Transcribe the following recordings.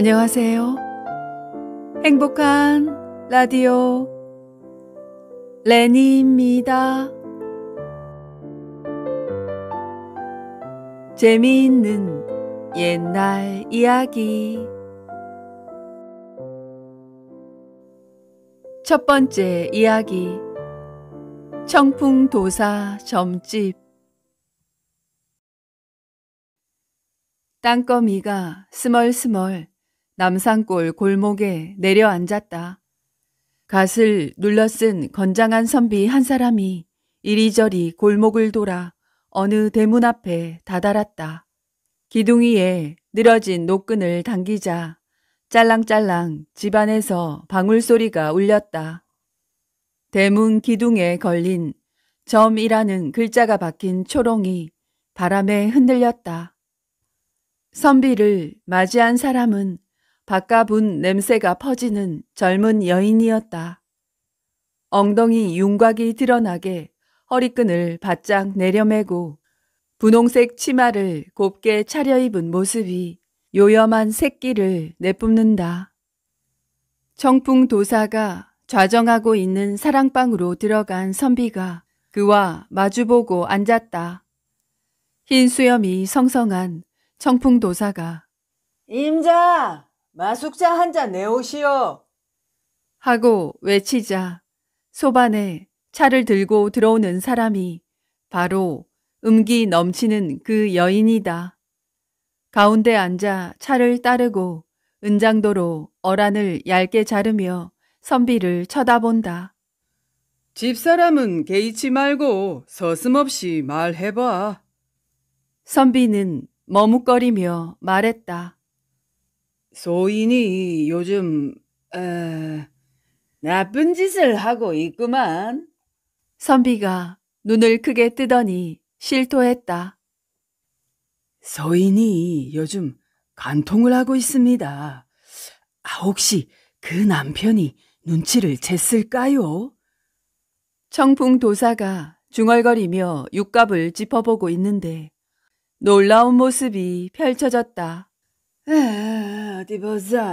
안녕하세요. 행복한 라디오 레니입니다. 재미있는 옛날 이야기. 첫 번째 이야기. 청풍도사 점집. 땅거미가 스멀스멀 남산골 골목에 내려앉았다. 갓을 눌러쓴 건장한 선비 한 사람이 이리저리 골목을 돌아 어느 대문 앞에 다다랐다. 기둥위에 늘어진 노끈을 당기자 짤랑짤랑 집안에서 방울소리가 울렸다. 대문 기둥에 걸린 점이라는 글자가 박힌 초롱이 바람에 흔들렸다. 선비를 맞이한 사람은 바까분 냄새가 퍼지는 젊은 여인이었다. 엉덩이 윤곽이 드러나게 허리끈을 바짝 내려매고 분홍색 치마를 곱게 차려입은 모습이 요염한 새끼를 내뿜는다. 청풍도사가 좌정하고 있는 사랑방으로 들어간 선비가 그와 마주보고 앉았다. 흰 수염이 성성한 청풍도사가 임자! 마숙자 한 잔 내오시오. 하고 외치자 소반에 차를 들고 들어오는 사람이 바로 음기 넘치는 그 여인이다. 가운데 앉아 차를 따르고 은장도로 어란을 얇게 자르며 선비를 쳐다본다. 집사람은 개의치 말고 서슴없이 말해봐. 선비는 머뭇거리며 말했다. 소인이 요즘 나쁜 짓을 하고 있구만. 선비가 눈을 크게 뜨더니 실토했다. 소인이 요즘 간통을 하고 있습니다. 혹시 그 남편이 눈치를 챘을까요? 청풍도사가 중얼거리며 육갑을 짚어보고 있는데 놀라운 모습이 펼쳐졌다. 어디 보자.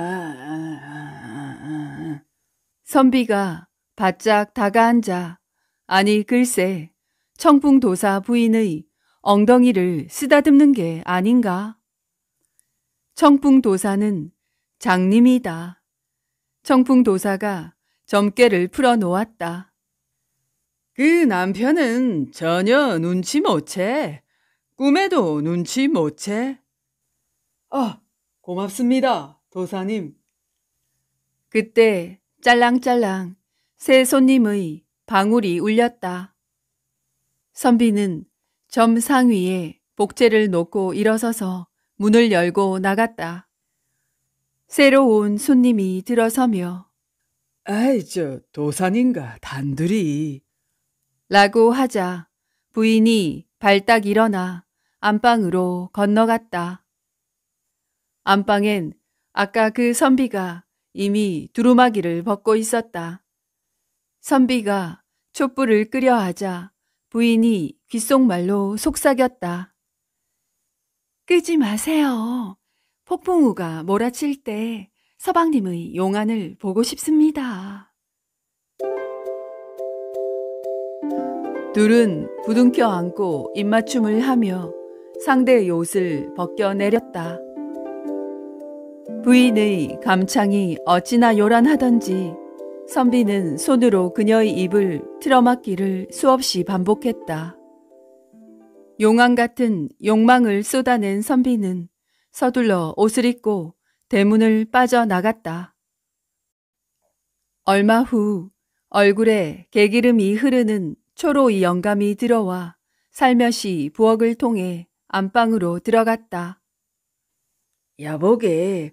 선비가 바짝 다가앉아 아니 글쎄 청풍도사 부인의 엉덩이를 쓰다듬는 게 아닌가. 청풍도사는 장님이다. 청풍도사가 점괘를 풀어놓았다. 그 남편은 전혀 눈치 못 채. 꿈에도 눈치 못 채. 고맙습니다, 도사님. 그때 짤랑짤랑 새 손님의 방울이 울렸다. 선비는 점 상위에 복채를 놓고 일어서서 문을 열고 나갔다. 새로 온 손님이 들어서며 도사님과 단둘이 라고 하자 부인이 발딱 일어나 안방으로 건너갔다. 안방엔 아까 그 선비가 이미 두루마기를 벗고 있었다. 선비가 촛불을 끄려 하자 부인이 귓속말로 속삭였다. 끄지 마세요. 폭풍우가 몰아칠 때 서방님의 용안을 보고 싶습니다. 둘은 부둥켜 안고 입맞춤을 하며 상대의 옷을 벗겨내렸다. 부인의 감창이 어찌나 요란하던지 선비는 손으로 그녀의 입을 틀어막기를 수없이 반복했다. 용왕 같은 욕망을 쏟아낸 선비는 서둘러 옷을 입고 대문을 빠져나갔다. 얼마 후 얼굴에 개기름이 흐르는 초로이 영감이 들어와 살며시 부엌을 통해 안방으로 들어갔다. 여보게,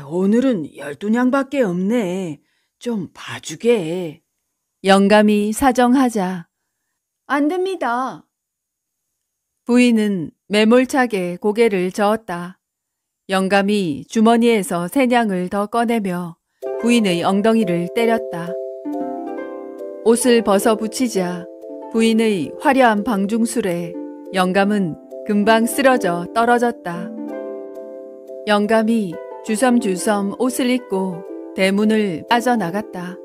오늘은 12냥밖에 없네. 좀 봐주게. 영감이 사정하자 안 됩니다. 부인은 매몰차게 고개를 저었다. 영감이 주머니에서 세 냥을 더 꺼내며 부인의 엉덩이를 때렸다. 옷을 벗어 붙이자 부인의 화려한 방중술에 영감은 금방 쓰러져 떨어졌다. 영감이 주섬주섬 옷을 입고 대문을 빠져나갔다.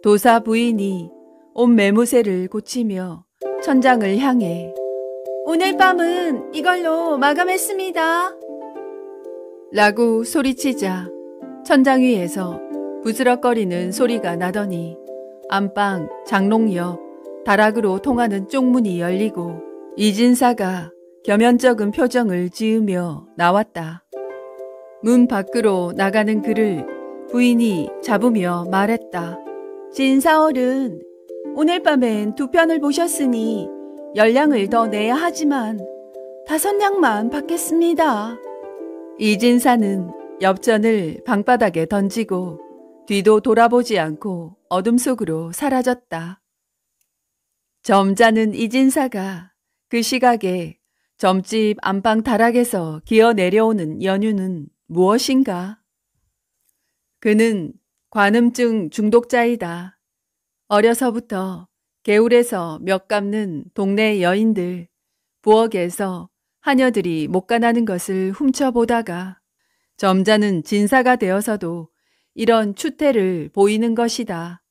도사 부인이 옷 매무새를 고치며 천장을 향해 오늘 밤은 이걸로 마감했습니다. 라고 소리치자 천장 위에서 부스럭거리는 소리가 나더니 안방 장롱 옆 다락으로 통하는 쪽문이 열리고 이진사가 겸연쩍은 표정을 지으며 나왔다. 문 밖으로 나가는 그를 부인이 잡으며 말했다. 진사어른, 오늘 밤엔 2편을 보셨으니 열량을 더 내야 하지만 5냥만 받겠습니다. 이진사는 엽전을 방바닥에 던지고 뒤도 돌아보지 않고 어둠 속으로 사라졌다. 점잖은 이진사가 그 시각에 점집 안방 다락에서 기어 내려오는 연유는 무엇인가? 그는 관음증 중독자이다. 어려서부터 개울에서 멱 감는 동네 여인들, 부엌에서 하녀들이 못가나는 것을 훔쳐보다가 점잖은 진사가 되어서도 이런 추태를 보이는 것이다.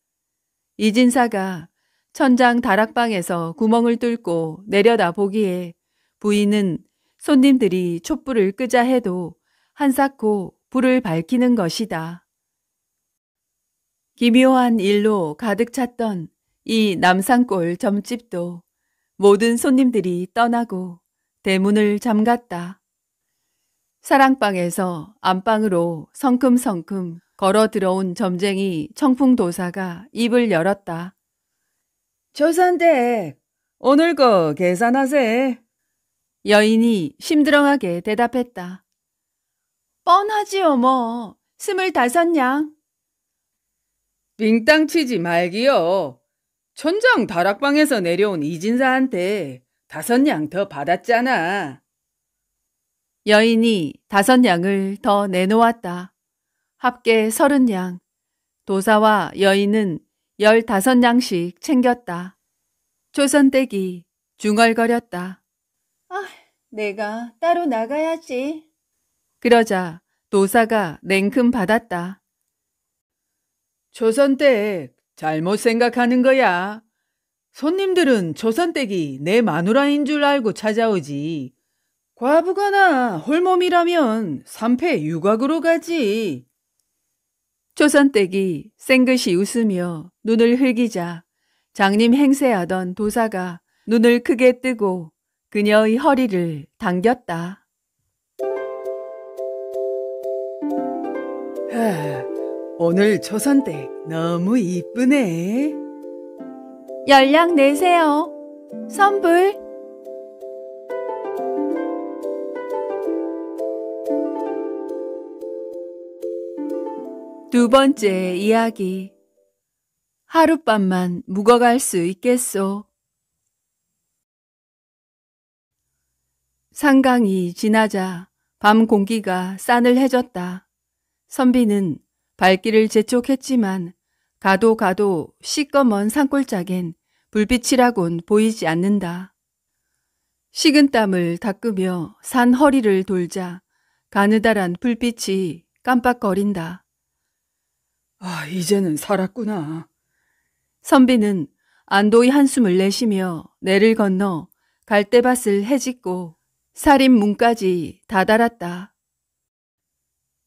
이진사가 천장 다락방에서 구멍을 뚫고 내려다 보기에 부인은 손님들이 촛불을 끄자 해도 한사코 불을 밝히는 것이다. 기묘한 일로 가득 찼던 이 남산골 점집도 모든 손님들이 떠나고 대문을 잠갔다. 사랑방에서 안방으로 성큼성큼 걸어 들어온 점쟁이 청풍도사가 입을 열었다. 조선댁, 오늘 거 계산하세. 여인이 심드렁하게 대답했다. 뻔하지요 뭐. 25냥. 빙땅 치지 말기요. 천장 다락방에서 내려온 이진사한테 5냥 더 받았잖아. 여인이 5냥을 더 내놓았다. 합계 30냥. 도사와 여인은 15냥씩 챙겼다. 조선댁이 중얼거렸다. 내가 따로 나가야지. 그러자 도사가 냉큼 받았다. 조선댁, 잘못 생각하는 거야. 손님들은 조선댁이 내 마누라인 줄 알고 찾아오지. 과부가나 홀몸이라면 삼패 유곽으로 가지. 조선댁이 쌩긋이 웃으며 눈을 흘기자 장님 행세하던 도사가 눈을 크게 뜨고 그녀의 허리를 당겼다. 오늘 조선댁 너무 이쁘네. 열량 내세요. 선불. 두 번째 이야기. 하룻밤만 묵어갈 수 있겠소. 상강이 지나자 밤 공기가 싸늘해졌다. 선비는 발길을 재촉했지만 가도 시꺼먼 산골짜겐 불빛이라곤 보이지 않는다. 식은땀을 닦으며 산 허리를 돌자 가느다란 불빛이 깜빡거린다. 이제는 살았구나. 선비는 안도의 한숨을 내쉬며 내를 건너 갈대밭을 헤집고 살인문까지 다다랐다.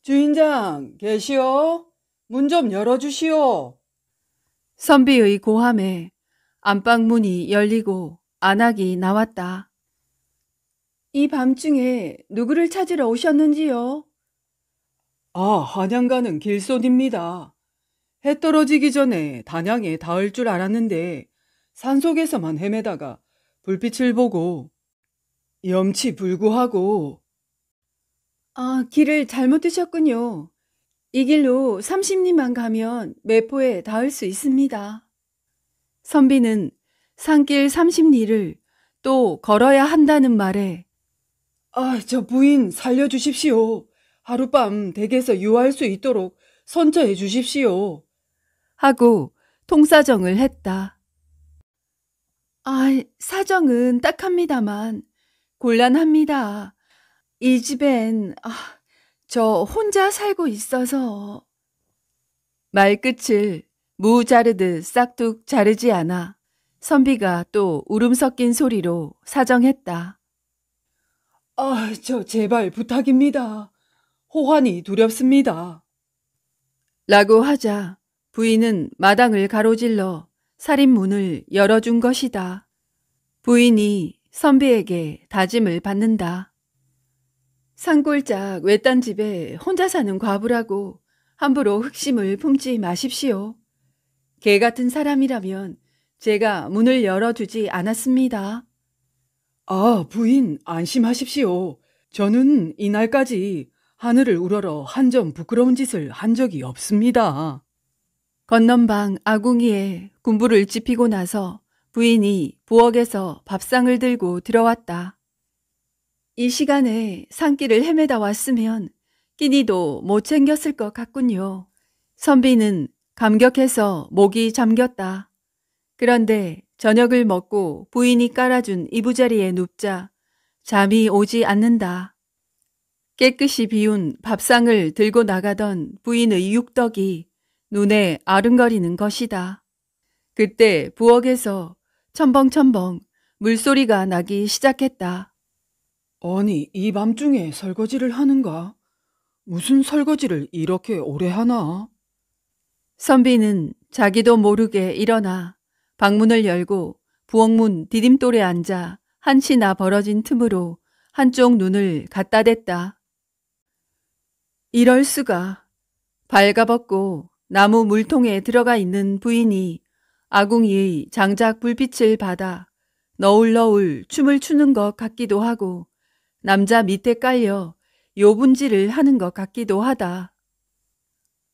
주인장 계시오? 문 좀 열어주시오. 선비의 고함에 안방문이 열리고 안악이 나왔다. 이 밤중에 누구를 찾으러 오셨는지요? 한양 가는 길손입니다. 해 떨어지기 전에 단양에 닿을 줄 알았는데 산속에서만 헤매다가 불빛을 보고 염치불구하고. 길을 잘못 드셨군요. 이 길로 30리만 가면 매포에 닿을 수 있습니다. 선비는 산길 30리를 또 걸어야 한다는 말에 저 부인 살려주십시오. 하룻밤 댁에서 유할 수 있도록 선처해 주십시오. 하고 통사정을 했다. 사정은 딱합니다만 곤란합니다. 이 집엔 저 혼자 살고 있어서. 말끝을 무 자르듯 싹둑 자르지 않아 선비가 또 울음 섞인 소리로 사정했다. 저 제발 부탁입니다. 호환이 두렵습니다. 라고 하자 부인은 마당을 가로질러 살인문을 열어준 것이다. 부인이 선비에게 다짐을 받는다. 산골짝 외딴 집에 혼자 사는 과부라고 함부로 흑심을 품지 마십시오. 개 같은 사람이라면 제가 문을 열어주지 않았습니다. 부인 안심하십시오. 저는 이날까지 하늘을 우러러 한 점 부끄러운 짓을 한 적이 없습니다. 건넌방 아궁이에 군부를 지피고 나서 부인이 부엌에서 밥상을 들고 들어왔다. 이 시간에 산길을 헤매다 왔으면 끼니도 못 챙겼을 것 같군요. 선비는 감격해서 목이 잠겼다. 그런데 저녁을 먹고 부인이 깔아준 이부자리에 눕자 잠이 오지 않는다. 깨끗이 비운 밥상을 들고 나가던 부인의 육덕이 눈에 아른거리는 것이다. 그때 부엌에서 첨벙첨벙 물소리가 나기 시작했다. 아니, 이 밤중에 설거지를 하는가? 무슨 설거지를 이렇게 오래 하나? 선비는 자기도 모르게 일어나 방문을 열고 부엌문 디딤돌에 앉아 한치나 벌어진 틈으로 한쪽 눈을 갖다 댔다. 이럴 수가. 발가벗고 나무 물통에 들어가 있는 부인이 아궁이의 장작 불빛을 받아 너울너울 춤을 추는 것 같기도 하고 남자 밑에 깔려 요분지를 하는 것 같기도 하다.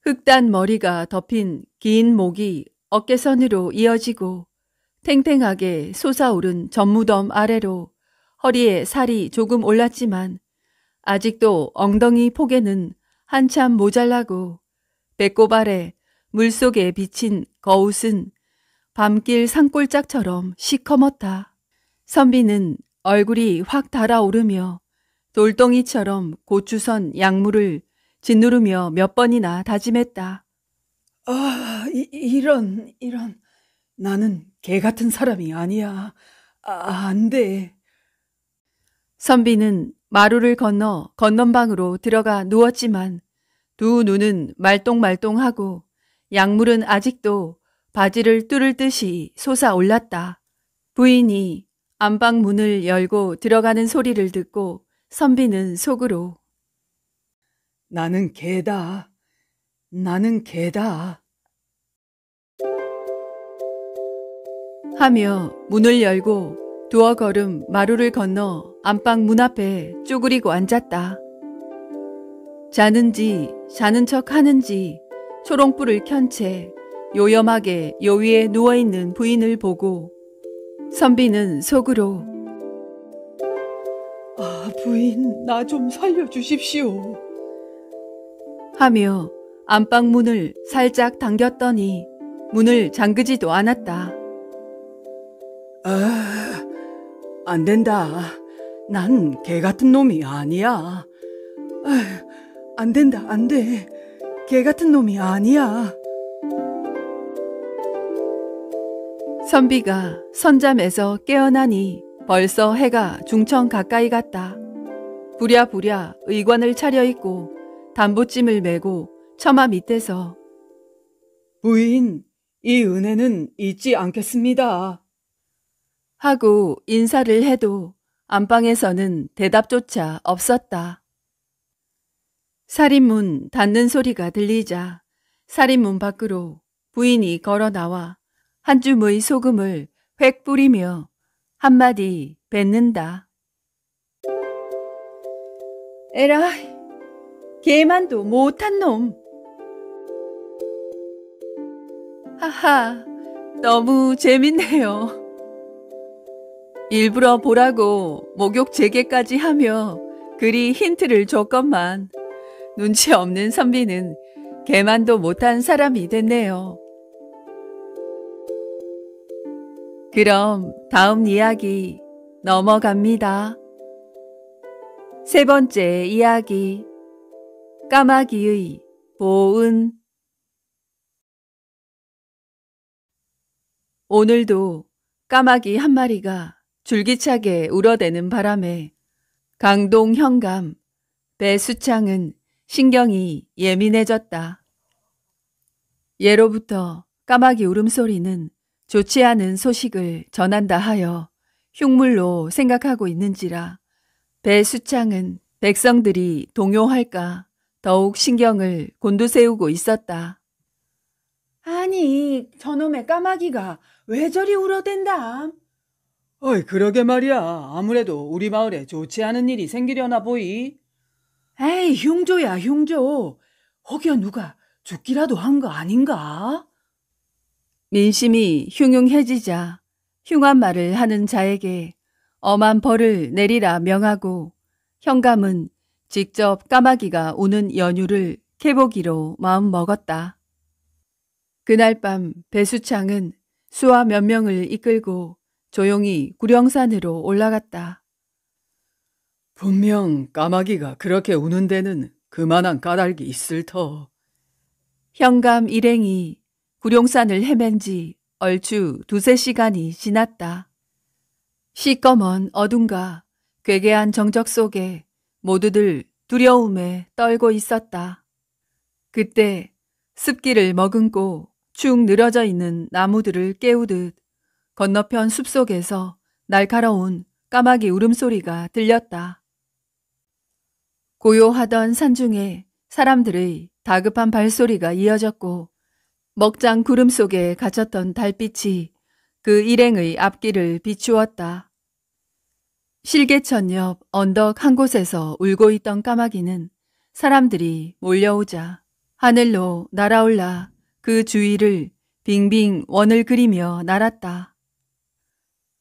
흑단 머리가 덮인 긴 목이 어깨선으로 이어지고 탱탱하게 솟아오른 전무덤 아래로 허리에 살이 조금 올랐지만 아직도 엉덩이 폭에는 한참 모자라고 배꼽 아래 물속에 비친 거웃은 밤길 산골짝처럼 시커멓다. 선비는 얼굴이 확 달아오르며 돌덩이처럼 고추선 약물을 짓누르며 몇 번이나 다짐했다. 이런. 나는 개 같은 사람이 아니야. 안 돼. 선비는 마루를 건너 건넌방으로 들어가 누웠지만 두 눈은 말똥말똥하고 약물은 아직도 바지를 뚫을 듯이 솟아올랐다. 부인이 안방 문을 열고 들어가는 소리를 듣고 선비는 속으로 나는 개다. 하며 문을 열고 두어 걸음 마루를 건너 안방 문 앞에 쪼그리고 앉았다. 자는지 자는 척 하는지 초롱불을 켠 채 요염하게 요 위에 누워있는 부인을 보고 선비는 속으로 부인, 나 좀 살려주십시오. 하며 안방 문을 살짝 당겼더니 문을 잠그지도 않았다. 안 된다. 난 개 같은 놈이 아니야. 안 된다, 안 돼. 개 같은 놈이 아니야. 선비가 선잠에서 깨어나니 벌써 해가 중천 가까이 갔다. 부랴부랴 의관을 차려입고 담보찜을 메고 처마 밑에서 부인, 이 은혜는 잊지 않겠습니다. 하고 인사를 해도 안방에서는 대답조차 없었다. 살인문 닫는 소리가 들리자 살인문 밖으로 부인이 걸어 나와 한 줌의 소금을 획 뿌리며 한마디 뱉는다. 에라, 개만도 못한 놈. 하하, 너무 재밌네요. 일부러 보라고 목욕 재개까지 하며 그리 힌트를 줬건만 눈치 없는 선비는 개만도 못한 사람이 됐네요. 그럼 다음 이야기 넘어갑니다. 세 번째 이야기. 까마귀의 보은. 오늘도 까마귀 한 마리가 줄기차게 울어대는 바람에 강동 현감, 배수창은 신경이 예민해졌다. 예로부터 까마귀 울음소리는 좋지 않은 소식을 전한다 하여 흉물로 생각하고 있는지라 배수창은 백성들이 동요할까 더욱 신경을 곤두세우고 있었다. 아니, 저놈의 까마귀가 왜 저리 울어댄다? 어이, 그러게 말이야. 아무래도 우리 마을에 좋지 않은 일이 생기려나 보이. 에이, 흉조야, 흉조. 혹여 누가 죽기라도 한 거 아닌가? 민심이 흉흉해지자 흉한 말을 하는 자에게 엄한 벌을 내리라 명하고 현감은 직접 까마귀가 우는 연유를 캐보기로 마음먹었다. 그날 밤 배수창은 수하 몇 명을 이끌고 조용히 구령산으로 올라갔다. 분명 까마귀가 그렇게 우는 데는 그만한 까닭이 있을 터. 현감 일행이 구룡산을 헤맨 지 얼추 2~3시간이 지났다. 시꺼먼 어둠과 괴괴한 정적 속에 모두들 두려움에 떨고 있었다. 그때 습기를 머금고 축 늘어져 있는 나무들을 깨우듯 건너편 숲속에서 날카로운 까마귀 울음소리가 들렸다. 고요하던 산중에 사람들의 다급한 발소리가 이어졌고 먹장 구름 속에 갇혔던 달빛이 그 일행의 앞길을 비추었다. 실개천 옆 언덕 한 곳에서 울고 있던 까마귀는 사람들이 몰려오자 하늘로 날아올라 그 주위를 빙빙 원을 그리며 날았다.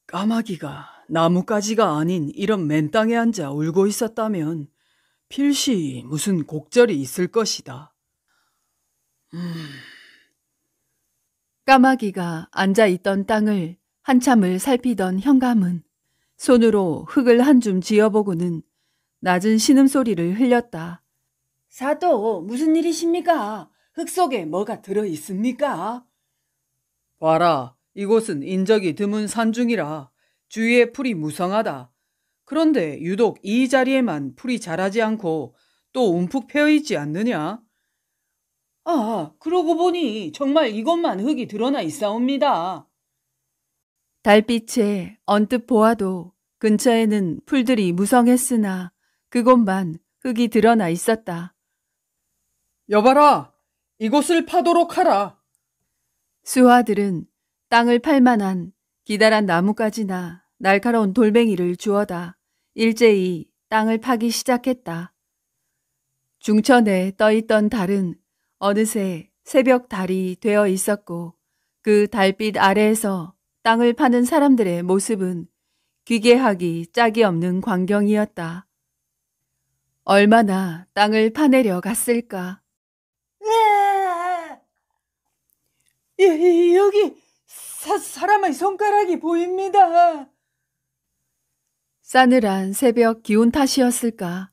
까마귀가 나뭇가지가 아닌 이런 맨 땅에 앉아 울고 있었다면 필시 무슨 곡절이 있을 것이다. 까마귀가 앉아있던 땅을 한참을 살피던 현감은 손으로 흙을 한 줌 쥐어보고는 낮은 신음소리를 흘렸다. 사또, 무슨 일이십니까? 흙 속에 뭐가 들어있습니까? 봐라, 이곳은 인적이 드문 산중이라 주위에 풀이 무성하다. 그런데 유독 이 자리에만 풀이 자라지 않고 또 움푹 패어있지 않느냐? 아, 그러고 보니 정말 이것만 흙이 드러나 있사옵니다. 달빛에 언뜻 보아도 근처에는 풀들이 무성했으나 그곳만 흙이 드러나 있었다. 여봐라, 이곳을 파도록 하라. 수하들은 땅을 팔 만한 기다란 나뭇가지나 날카로운 돌멩이를 주워다 일제히 땅을 파기 시작했다. 중천에 떠있던 달은 어느새 새벽 달이 되어 있었고 그 달빛 아래에서 땅을 파는 사람들의 모습은 기괴하기 짝이 없는 광경이었다. 얼마나 땅을 파내려 갔을까? 여기 사람의 손가락이 보입니다. 싸늘한 새벽 기온 탓이었을까?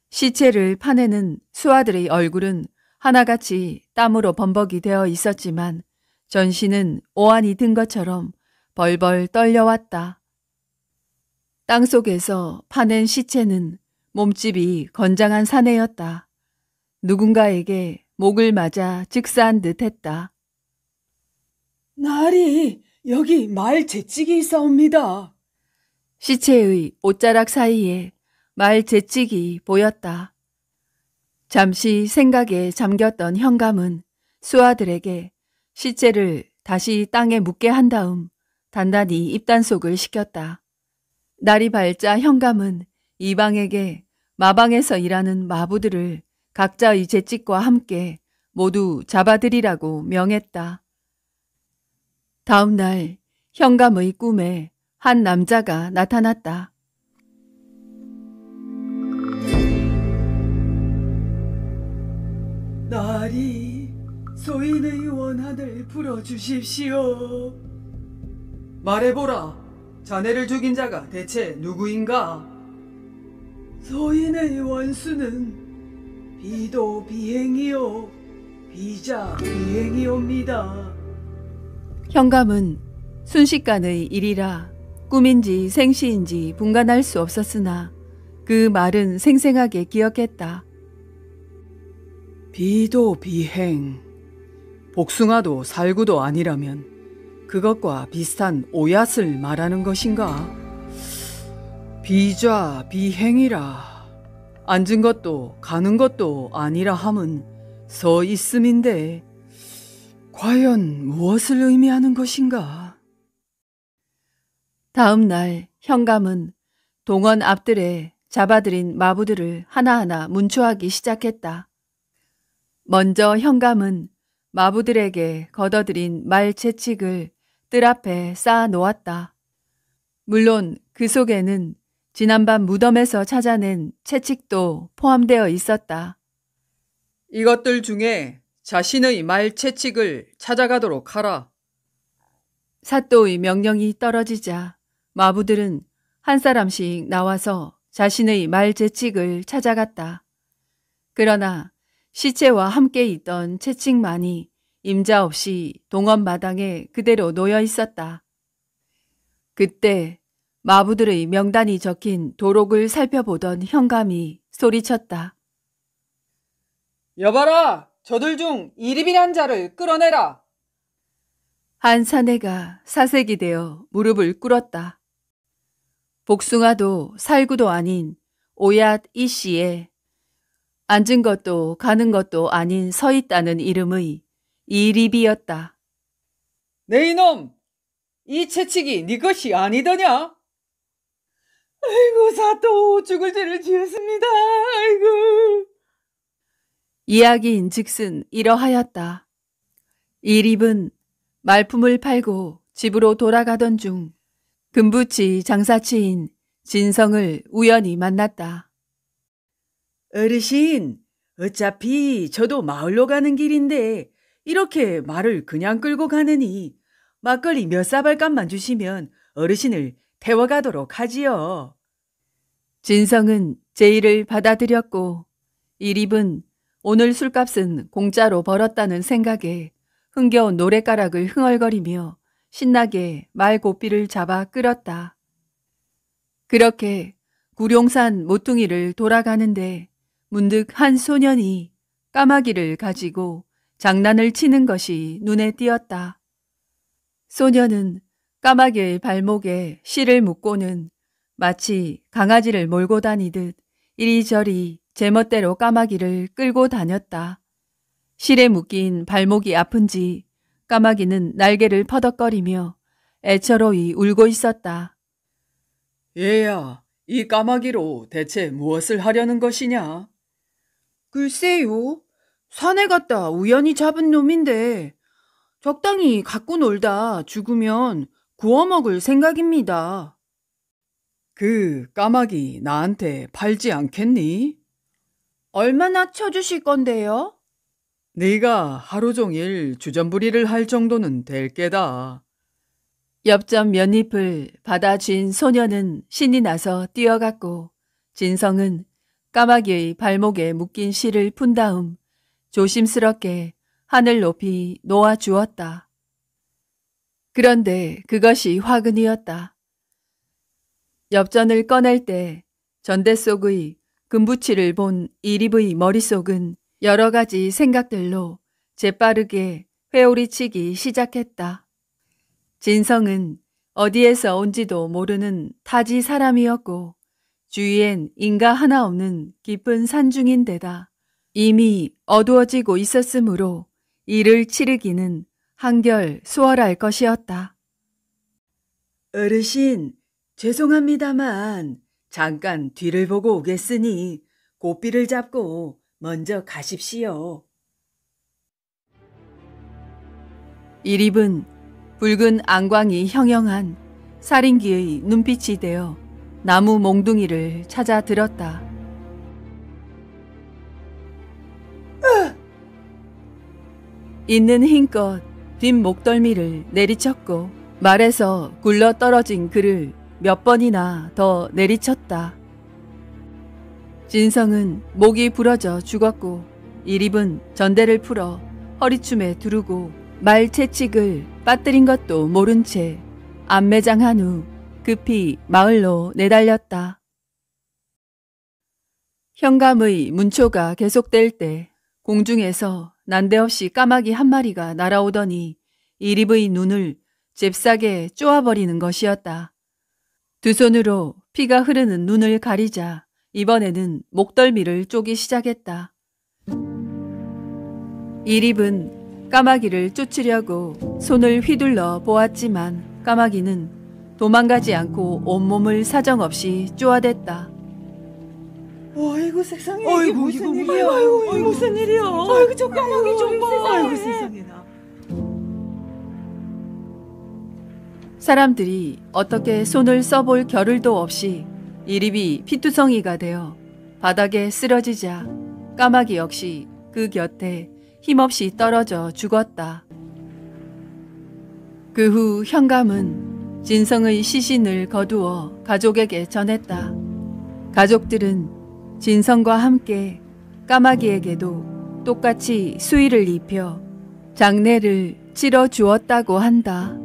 시체를 파내는 수하들의 얼굴은 하나같이 땀으로 범벅이 되어 있었지만 전신은 오한이 든 것처럼 벌벌 떨려왔다. 땅속에서 파낸 시체는 몸집이 건장한 사내였다. 누군가에게 목을 맞아 즉사한 듯 했다. 날이 여기 말 재찍이 있사옵니다. 시체의 옷자락 사이에 말 재찍이 보였다. 잠시 생각에 잠겼던 현감은 수하들에게 시체를 다시 땅에 묻게 한 다음 단단히 입단속을 시켰다. 날이 밝자 현감은 이방에게 마방에서 일하는 마부들을 각자의 재찍과 함께 모두 잡아들이라고 명했다. 다음 날 현감의 꿈에 한 남자가 나타났다. 날이 소인의 원한을 풀어주십시오. 말해보라, 자네를 죽인 자가 대체 누구인가? 소인의 원수는 비도 비행이요, 비자 비행이옵니다. 현감은 순식간의 일이라 꿈인지 생시인지 분간할 수 없었으나 그 말은 생생하게 기억했다. 비도 비행. 복숭아도 살구도 아니라면 그것과 비슷한 오얏을 말하는 것인가? 비자 비행이라. 앉은 것도 가는 것도 아니라 함은 서 있음인데 과연 무엇을 의미하는 것인가? 다음 날 현감은 동원 앞들에 잡아들인 마부들을 하나하나 문초하기 시작했다. 먼저 현감은 마부들에게 걷어들인 말 채찍을 뜰 앞에 쌓아 놓았다. 물론 그 속에는 지난밤 무덤에서 찾아낸 채찍도 포함되어 있었다. 이것들 중에 자신의 말 채찍을 찾아가도록 하라. 사또의 명령이 떨어지자 마부들은 한 사람씩 나와서 자신의 말 채찍을 찾아갔다. 그러나 시체와 함께 있던 채찍만이 임자 없이 동원 마당에 그대로 놓여 있었다. 그때 마부들의 명단이 적힌 도록을 살펴보던 현감이 소리쳤다. 여봐라! 저들 중 이리빈한 자를 끌어내라! 한 사내가 사색이 되어 무릎을 꿇었다. 복숭아도 살구도 아닌 오얏 이씨에 앉은 것도 가는 것도 아닌 서 있다는 이름의 이리비였다. 네 이놈! 이 채찍이 네 것이 아니더냐? 아이고 사또 죽을 죄를 지었습니다. 아이고. 이야기인 즉슨 이러하였다. 이립은 말품을 팔고 집으로 돌아가던 중 금부치 장사치인 진성을 우연히 만났다. 어르신, 어차피 저도 마을로 가는 길인데 이렇게 말을 그냥 끌고 가느니 막걸리 몇 사발값만 주시면 어르신을 태워가도록 하지요. 진성은 제의를 받아들였고 이립은 오늘 술값은 공짜로 벌었다는 생각에 흥겨운 노랫가락을 흥얼거리며 신나게 말 고삐를 잡아 끌었다. 그렇게 구룡산 모퉁이를 돌아가는데 문득 한 소년이 까마귀를 가지고 장난을 치는 것이 눈에 띄었다. 소년은 까마귀의 발목에 실을 묶고는 마치 강아지를 몰고 다니듯 이리저리 제멋대로 까마귀를 끌고 다녔다. 실에 묶인 발목이 아픈지 까마귀는 날개를 퍼덕거리며 애처로이 울고 있었다. 얘야, 이 까마귀로 대체 무엇을 하려는 것이냐? 글쎄요. 산에 갔다 우연히 잡은 놈인데 적당히 갖고 놀다 죽으면 구워 먹을 생각입니다. 그 까마귀 나한테 팔지 않겠니? 얼마나 쳐주실 건데요? 네가 하루 종일 주전부리를 할 정도는 될 게다. 엽전 면잎을 받아 쥔 소녀는 신이 나서 뛰어갔고 진성은 까마귀의 발목에 묶인 실을 푼 다음 조심스럽게 하늘 높이 놓아 주었다. 그런데 그것이 화근이었다. 엽전을 꺼낼 때 전대 속의 금부치를 본 이립의 머릿속은 여러 가지 생각들로 재빠르게 회오리치기 시작했다. 진성은 어디에서 온지도 모르는 타지 사람이었고 주위엔 인가 하나 없는 깊은 산중인데다 이미 어두워지고 있었으므로 이를 치르기는 한결 수월할 것이었다. 어르신, 죄송합니다만 잠깐 뒤를 보고 오겠으니 고삐를 잡고 먼저 가십시오. 이립은 붉은 안광이 형형한 살인귀의 눈빛이 되어 나무 몽둥이를 찾아 들었다. 있는 힘껏 뒷목덜미를 내리쳤고 말에서 굴러 떨어진 그를 몇 번이나 더 내리쳤다. 진성은 목이 부러져 죽었고 이립은 전대를 풀어 허리춤에 두르고 말채찍을 빠뜨린 것도 모른 채 안매장한 후 급히 마을로 내달렸다. 현감의 문초가 계속될 때 공중에서 난데없이 까마귀 한 마리가 날아오더니 이립의 눈을 잽싸게 쪼아버리는 것이었다. 두 손으로 피가 흐르는 눈을 가리자 이번에는 목덜미를 쪼기 시작했다. 이립은 까마귀를 쫓으려고 손을 휘둘러 보았지만 까마귀는 도망가지 않고 온몸을 사정없이 쪼아댔다. 아이고 세상에 아이고, 무슨 이거 일이야? 아이고, 무슨 일이야? 아이고, 저 까마귀 좀 봐. 아이고 아이고, 세상에나. 사람들이 어떻게 손을 써볼 겨를도 없이 이립이 피투성이가 되어 바닥에 쓰러지자 까마귀 역시 그 곁에 힘없이 떨어져 죽었다. 그 후 현감은 진성의 시신을 거두어 가족에게 전했다. 가족들은 진성과 함께 까마귀에게도 똑같이 수의를 입혀 장례를 치러 주었다고 한다.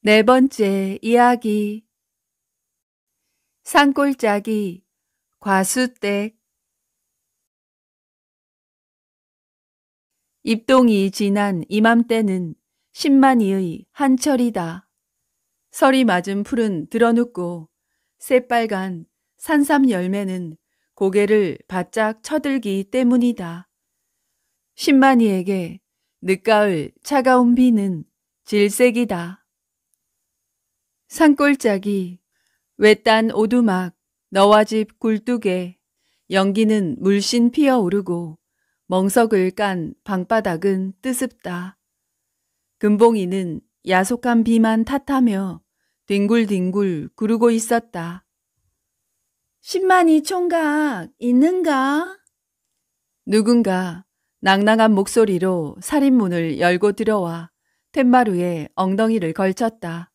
네 번째 이야기. 산골짜기 과수댁. 입동이 지난 이맘때는 신만이의 한철이다. 설이 맞은 풀은 드러눕고 새빨간 산삼 열매는 고개를 바짝 쳐들기 때문이다. 신만이에게 늦가을 차가운 비는 질색이다. 산골짜기 외딴 오두막 너와 집 굴뚝에 연기는 물씬 피어오르고 멍석을 깐 방바닥은 뜨습다. 금봉이는 야속한 비만 탓하며 뒹굴뒹굴 구르고 있었다. 신만이 총각 있는가? 누군가 낭낭한 목소리로 살인문을 열고 들어와 툇마루에 엉덩이를 걸쳤다.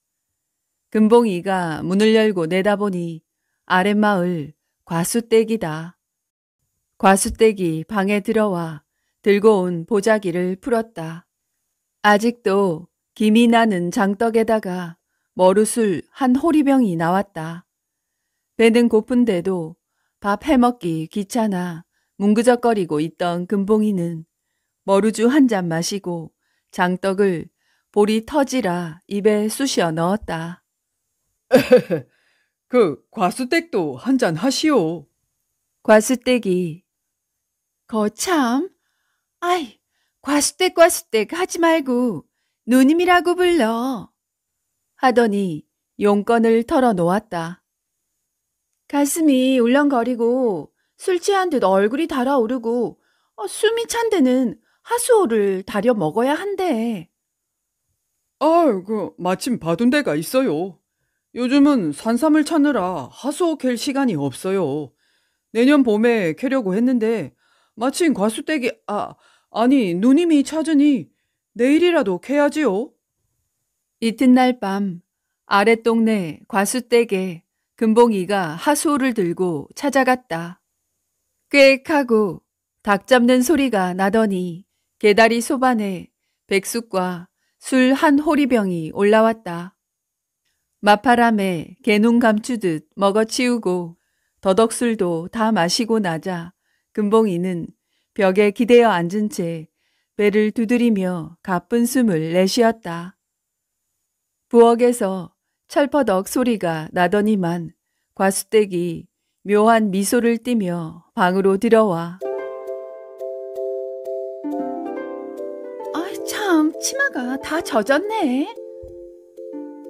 금봉이가 문을 열고 내다보니 아랫마을 과수댁이다. 과수댁이 방에 들어와 들고 온 보자기를 풀었다. 아직도 김이 나는 장떡에다가 머루술 한 호리병이 나왔다. 배는 고픈데도 밥 해먹기 귀찮아 뭉그적거리고 있던 금봉이는 머루주 한 잔 마시고 장떡을 볼이 터지라 입에 쑤셔 넣었다. 그 과수댁도 한잔 하시오. 과수댁이 거참. 아이, 과수댁 하지 말고 누님이라고 불러. 하더니 용건을 털어 놓았다. 가슴이 울렁거리고 술 취한 듯 얼굴이 달아오르고 숨이 찬 데는 하수오를 다려 먹어야 한대. 마침 봐둔 데가 있어요. 요즘은 산삼을 찾느라 하수오 캘 시간이 없어요. 내년 봄에 캐려고 했는데 마침 과수댁이 아니 누님이 찾으니 내일이라도 캐야지요. 이튿날 밤 아랫동네 과수댁에 금봉이가 하수오를 들고 찾아갔다. 꽥 하고 닭 잡는 소리가 나더니 개다리 소반에 백숙과 술 한 호리병이 올라왔다. 맞바람에 개눈 감추듯 먹어치우고 더덕술도 다 마시고 나자 금봉이는 벽에 기대어 앉은 채 배를 두드리며 가쁜 숨을 내쉬었다. 부엌에서 철퍼덕 소리가 나더니만 과수댁이 묘한 미소를 띠며 방으로 들어와 참 치마가 다 젖었네.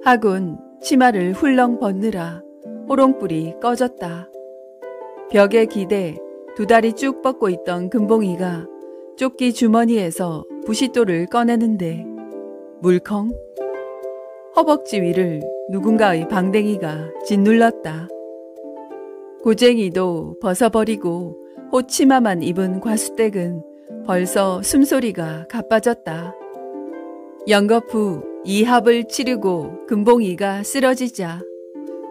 하곤 치마를 훌렁 벗느라 호롱불이 꺼졌다. 벽에 기대 두 다리 쭉 뻗고 있던 금봉이가 조끼 주머니에서 부싯돌을 꺼내는데 물컹 허벅지 위를 누군가의 방댕이가 짓눌렀다. 고쟁이도 벗어버리고 호치마만 입은 과수댁은 벌써 숨소리가 가빠졌다. 연거푸 이합을 치르고 금봉이가 쓰러지자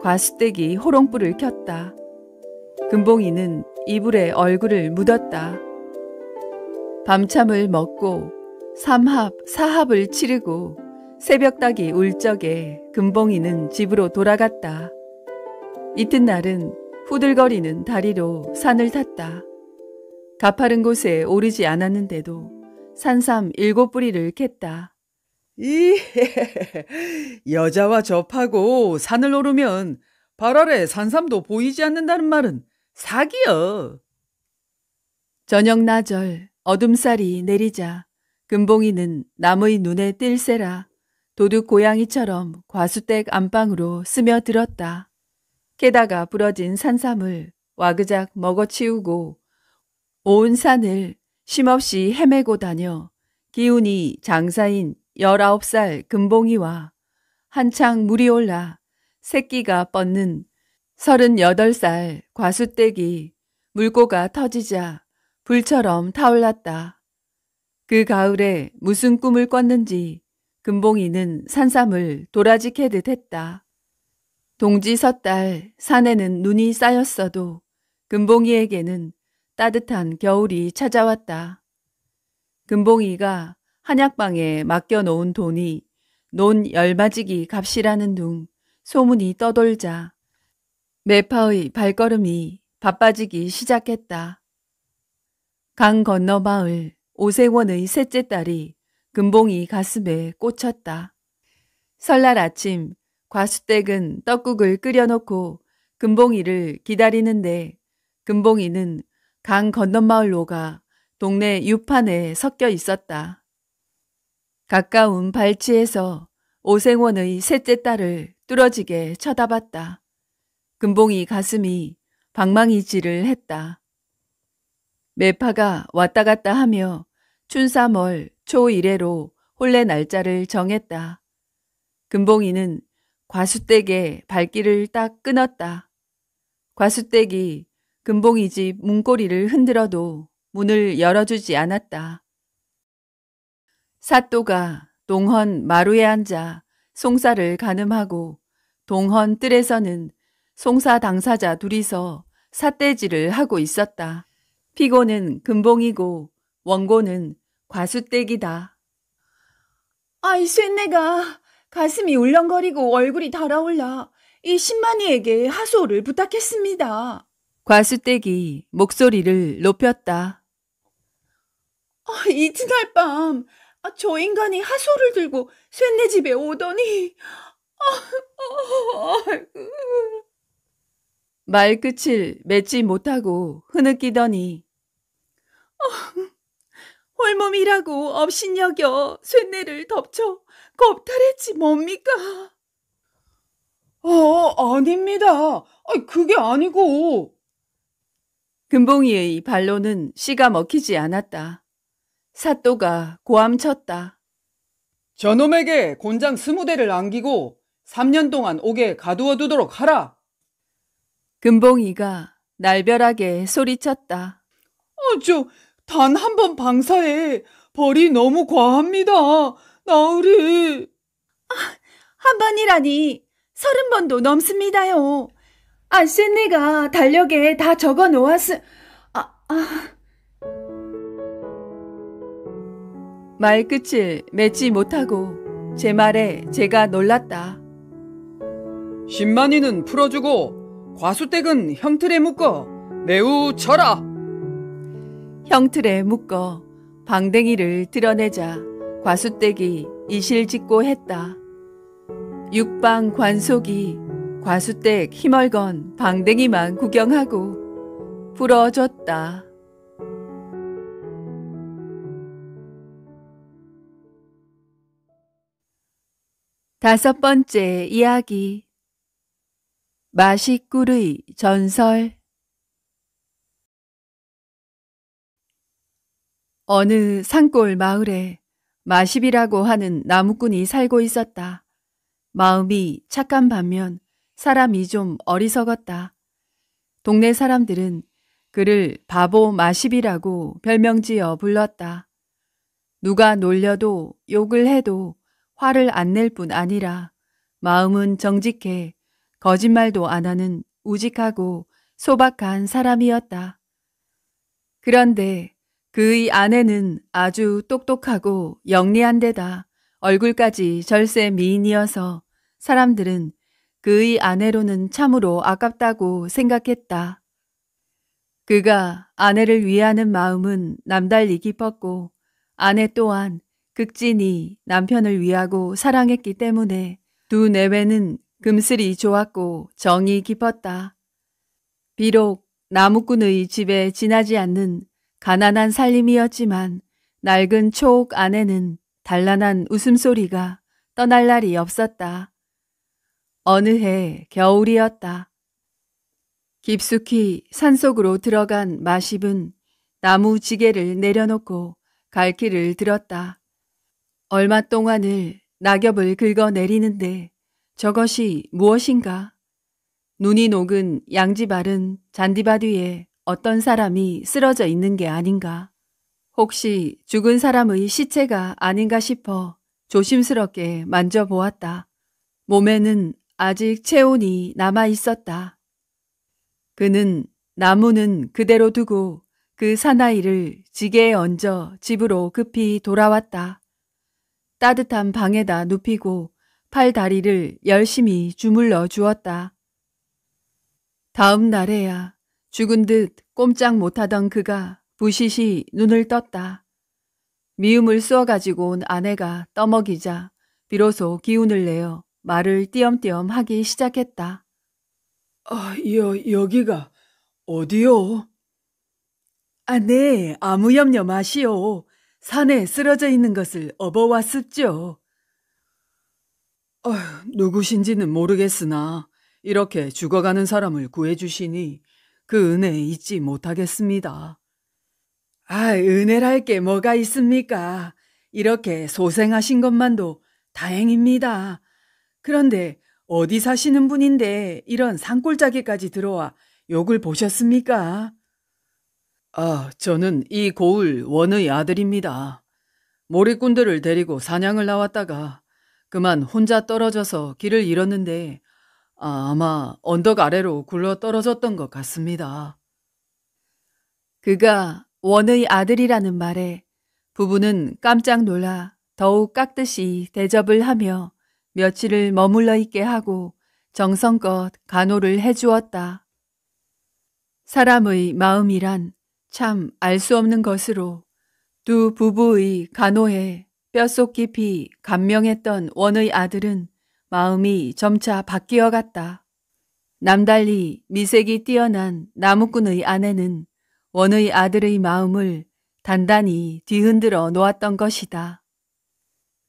과수댁이 호롱불을 켰다. 금봉이는 이불에 얼굴을 묻었다. 밤참을 먹고 삼합, 사합을 치르고 새벽닭이 울 적에 금봉이는 집으로 돌아갔다. 이튿날은 후들거리는 다리로 산을 탔다. 가파른 곳에 오르지 않았는데도 산삼 7뿌리를 캤다. 여자와 접하고 산을 오르면 발 아래 산삼도 보이지 않는다는 말은 사기여. 저녁 나절 어둠살이 내리자 금봉이는 남의 눈에 뜰새라 도둑 고양이처럼 과수댁 안방으로 스며들었다. 게다가 부러진 산삼을 와그작 먹어치우고 온 산을 쉼없이 헤매고 다녀 기운이 장사인 19살 금봉이와 한창 물이 올라 새끼가 뻗는 38살 과수댁이 물고가 터지자 불처럼 타올랐다. 그 가을에 무슨 꿈을 꿨는지 금봉이는 산삼을 도라지 캐듯 했다. 동지 섣달 산에는 눈이 쌓였어도 금봉이에게는 따뜻한 겨울이 찾아왔다. 금봉이가 한약방에 맡겨놓은 돈이 논 열마지기 값이라는 둥 소문이 떠돌자 매파의 발걸음이 바빠지기 시작했다. 강 건너 마을 오생원의 셋째 딸이 금봉이 가슴에 꽂혔다. 설날 아침 과수댁은 떡국을 끓여놓고 금봉이를 기다리는데 금봉이는 강 건너마을로 가 동네 유판에 섞여 있었다. 가까운 발치에서 오생원의 셋째 딸을 뚫어지게 쳐다봤다. 금봉이 가슴이 방망이질을 했다. 매파가 왔다 갔다 하며 춘삼월 초1회로 혼례 날짜를 정했다. 금봉이는 과수댁의 발길을 딱 끊었다. 과수댁이 금봉이 집 문고리를 흔들어도 문을 열어주지 않았다. 사또가 동헌 마루에 앉아 송사를 가늠하고 동헌 뜰에서는 송사 당사자 둘이서 삿대질을 하고 있었다. 피고는 금봉이고 원고는 과수댁이다. 아이 쇠내가 가슴이 울렁거리고 얼굴이 달아올라 이 신만이에게 하소를 부탁했습니다. 과수댁이 목소리를 높였다. 이튿날 밤 저 인간이 하소를 들고 쇠내 집에 오더니 말끝을 맺지 못하고 흐느끼더니 홀몸이라고 업신여겨 쇠내를 덮쳐 겁탈했지 뭡니까? 아닙니다. 그게 아니고. 금봉이의 발로는 씨가 먹히지 않았다. 사또가 고함쳤다. 저놈에게 곤장 20대를 안기고 3년 동안 옥에 가두어 두도록 하라. 금봉이가 날벼락에 소리쳤다. 단 한 번 방사에 벌이 너무 과합니다. 나으리. 한 번이라니 30번도 넘습니다요. 쇠내가 달력에 다 적어 놓았으... 말끝을 맺지 못하고 제 말에 제가 놀랐다. 신만이는 풀어주고 과수댁은 형틀에 묶어 매우 쳐라. 형틀에 묶어 방댕이를 드러내자 과수댁이 이실직고 했다. 육방 관속이 과수댁 힘얼건 방댕이만 구경하고 풀어줬다. 5번째 이야기. 마식꿀의 전설. 어느 산골 마을에 마십이라고 하는 나무꾼이 살고 있었다. 마음이 착한 반면 사람이 좀 어리석었다. 동네 사람들은 그를 바보 마십이라고 별명지어 불렀다. 누가 놀려도 욕을 해도 화를 안 낼 뿐 아니라 마음은 정직해 거짓말도 안 하는 우직하고 소박한 사람이었다. 그런데 그의 아내는 아주 똑똑하고 영리한 데다 얼굴까지 절세 미인이어서 사람들은 그의 아내로는 참으로 아깝다고 생각했다. 그가 아내를 위하는 마음은 남달리 깊었고 아내 또한 극진히 남편을 위하고 사랑했기 때문에 두 내외는 금슬이 좋았고 정이 깊었다. 비록 나무꾼의 집에 지나지 않는 가난한 살림이었지만 낡은 초옥 안에는 단란한 웃음소리가 떠날 날이 없었다. 어느 해 겨울이었다. 깊숙이 산속으로 들어간 마십은 나무 지게를 내려놓고 갈 길을 들었다. 얼마 동안을 낙엽을 긁어내리는데 저것이 무엇인가? 눈이 녹은 양지 바른 잔디밭 위에 어떤 사람이 쓰러져 있는 게 아닌가? 혹시 죽은 사람의 시체가 아닌가 싶어 조심스럽게 만져보았다. 몸에는 아직 체온이 남아 있었다. 그는 나무는 그대로 두고 그 사나이를 지게에 얹어 집으로 급히 돌아왔다. 따뜻한 방에다 눕히고 팔 다리를 열심히 주물러 주었다. 다음 날에야 죽은 듯 꼼짝 못하던 그가 부시시 눈을 떴다. 미움을 쏘아가지고 온 아내가 떠먹이자 비로소 기운을 내어 말을 띄엄띄엄 하기 시작했다. 여기가 어디요? 네, 아무 염려 마시오. 산에 쓰러져 있는 것을 업어왔습죠. 누구신지는 모르겠으나 이렇게 죽어가는 사람을 구해주시니 그 은혜 잊지 못하겠습니다. 은혜랄 게 뭐가 있습니까? 이렇게 소생하신 것만도 다행입니다. 그런데 어디 사시는 분인데 이런 산골짜기까지 들어와 욕을 보셨습니까? 저는 이 고을 원의 아들입니다. 몰입꾼들을 데리고 사냥을 나왔다가 그만 혼자 떨어져서 길을 잃었는데 아마 언덕 아래로 굴러 떨어졌던 것 같습니다. 그가 원의 아들이라는 말에 부부는 깜짝 놀라 더욱 깍듯이 대접을 하며 며칠을 머물러 있게 하고 정성껏 간호를 해주었다. 사람의 마음이란 참 알 수 없는 것으로 두 부부의 간호에 뼛속 깊이 감명했던 원의 아들은 마음이 점차 바뀌어 갔다. 남달리 미색이 뛰어난 나무꾼의 아내는 원의 아들의 마음을 단단히 뒤흔들어 놓았던 것이다.